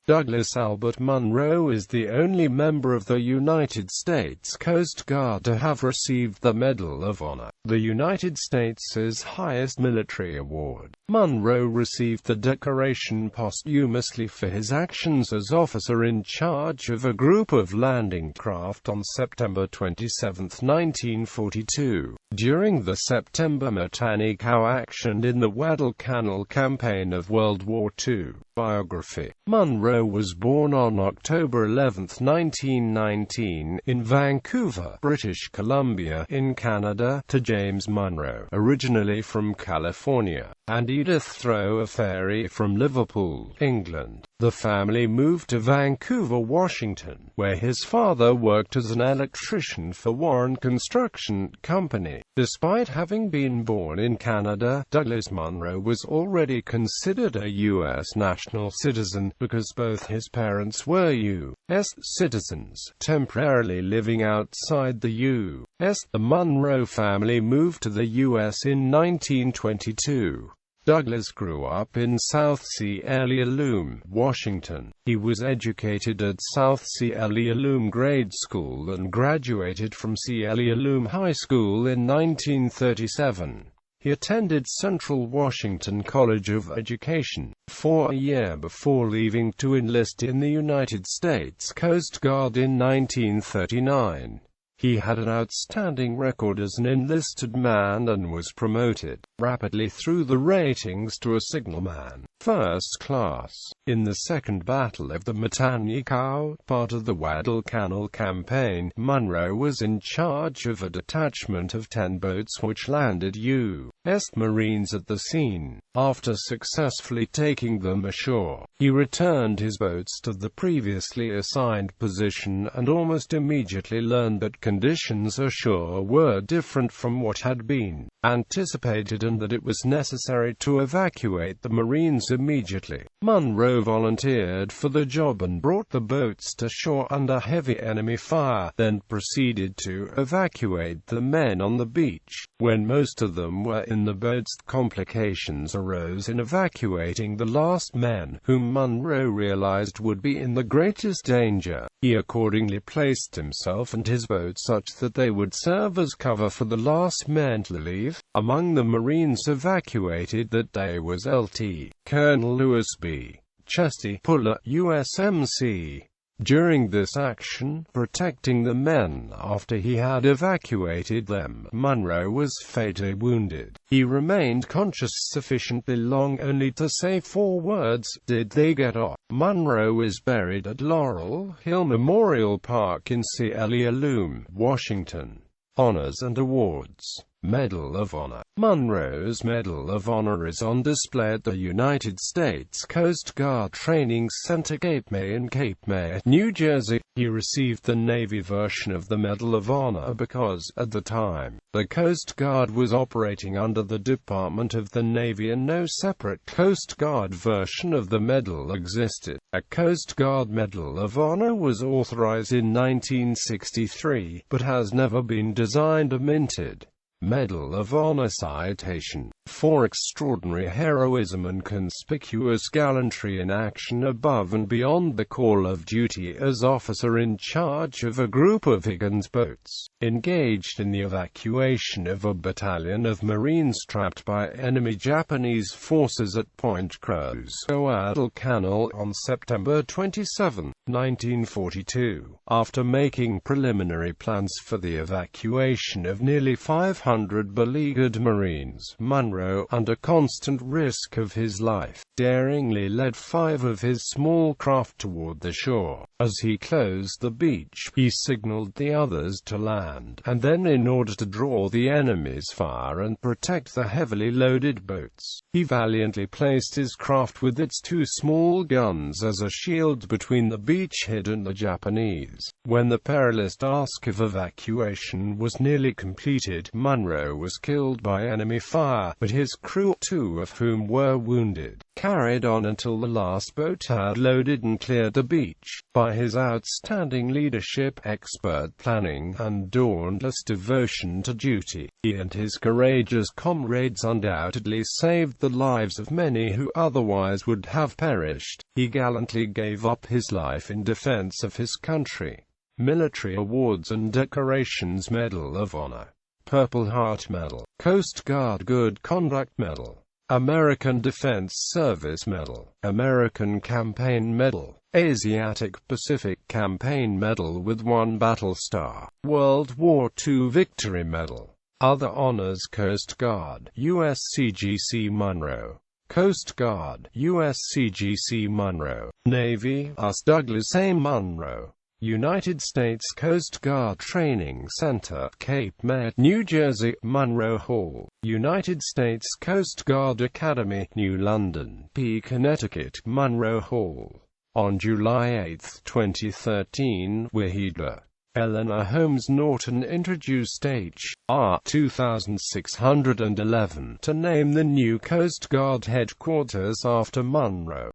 Douglas Albert Munro is the only member of the United States Coast Guard to have received the Medal of Honor, the United States' highest military award. Munro received the decoration posthumously for his actions as officer in charge of a group of landing craft on September 27, 1942, during the September Matanikau action in the Guadalcanal campaign of World War II. Biography. Munro was born on October 11, 1919, in Vancouver, British Columbia, in Canada, to James Munro, originally from California, and Edith Thrower Ferry from Liverpool, England. The family moved to Vancouver, Washington, where his father worked as an electrician for Warren Construction Company. Despite having been born in Canada, Douglas Munro was already considered a U.S. national citizen, because both his parents were U.S. citizens, temporarily living outside the U.S. The Munro family moved to the U.S. in 1922. Douglas grew up in South Sialialoom, Washington. He was educated at South Sialialoom Grade School and graduated from Sialialoom High School in 1937. He attended Central Washington College of Education for a year before leaving to enlist in the United States Coast Guard in 1939. He had an outstanding record as an enlisted man and was promoted rapidly through the ratings to a signalman, first class. In the Second Battle of the Matanikau, part of the Guadalcanal campaign, Munro was in charge of a detachment of 10 boats which landed U.S. Marines at the scene. After successfully taking them ashore, he returned his boats to the previously assigned position and almost immediately learned that conditions ashore were different from what had been anticipated and that it was necessary to evacuate the Marines immediately. Munro volunteered for the job and brought the boats to shore under heavy enemy fire, then proceeded to evacuate the men on the beach. When most of them were in the boats, complications arose in evacuating the last men, whom Munro realized would be in the greatest danger. He accordingly placed himself and his boat such that they would serve as cover for the last men to leave. Among the Marines evacuated that day was Lt. Colonel Lewis B. Chesty Puller, USMC. During this action, protecting the men after he had evacuated them, Munro was fatally wounded. He remained conscious sufficiently long only to say 4 words, "Did they get off?" Munro is buried at Laurel Hill Memorial Park in Sialialoom, Washington. Honors and awards. Medal of Honor. Munro's Medal of Honor is on display at the United States Coast Guard Training Center, Cape May in Cape May, New Jersey. He received the Navy version of the Medal of Honor because, at the time, the Coast Guard was operating under the Department of the Navy and no separate Coast Guard version of the medal existed. A Coast Guard Medal of Honor was authorized in 1963, but has never been designed or minted. Medal of Honor citation. For extraordinary heroism and conspicuous gallantry in action above and beyond the call of duty as officer in charge of a group of Higgins boats, engaged in the evacuation of a battalion of Marines trapped by enemy Japanese forces at Point Cruz, Guadalcanal, on September 27, 1942. After making preliminary plans for the evacuation of nearly 500 beleaguered Marines, Munro, under constant risk of his life, daringly led 5 of his small craft toward the shore. As he closed the beach, he signaled the others to land, and then, in order to draw the enemy's fire and protect the heavily loaded boats, he valiantly placed his craft with its 2 small guns as a shield between the beachhead and the Japanese. When the perilous task of evacuation was nearly completed, Munro was killed by enemy fire, but his crew, 2 of whom were wounded, carried on until the last boat had loaded and cleared the beach. By his outstanding leadership, expert planning, and dauntless devotion to duty. He and his courageous comrades undoubtedly saved the lives of many who otherwise would have perished. He gallantly gave up his life in defense of his country. Military awards and decorations: Medal of Honor, Purple Heart Medal, Coast Guard Good Conduct Medal, American Defense Service Medal, American Campaign Medal, Asiatic Pacific Campaign Medal with 1 battle star, World War II Victory Medal. Other honors: Coast Guard, USCGC Munro, Coast Guard, USCGC Munro, Navy, US Douglas A. Munro, United States Coast Guard Training Center, Cape May, New Jersey, Munro Hall, United States Coast Guard Academy, New London, P. Connecticut, Munro Hall. On July 8, 2013, Wahida Eleanor Holmes Norton introduced H.R. 2611 to name the new Coast Guard headquarters after Munro.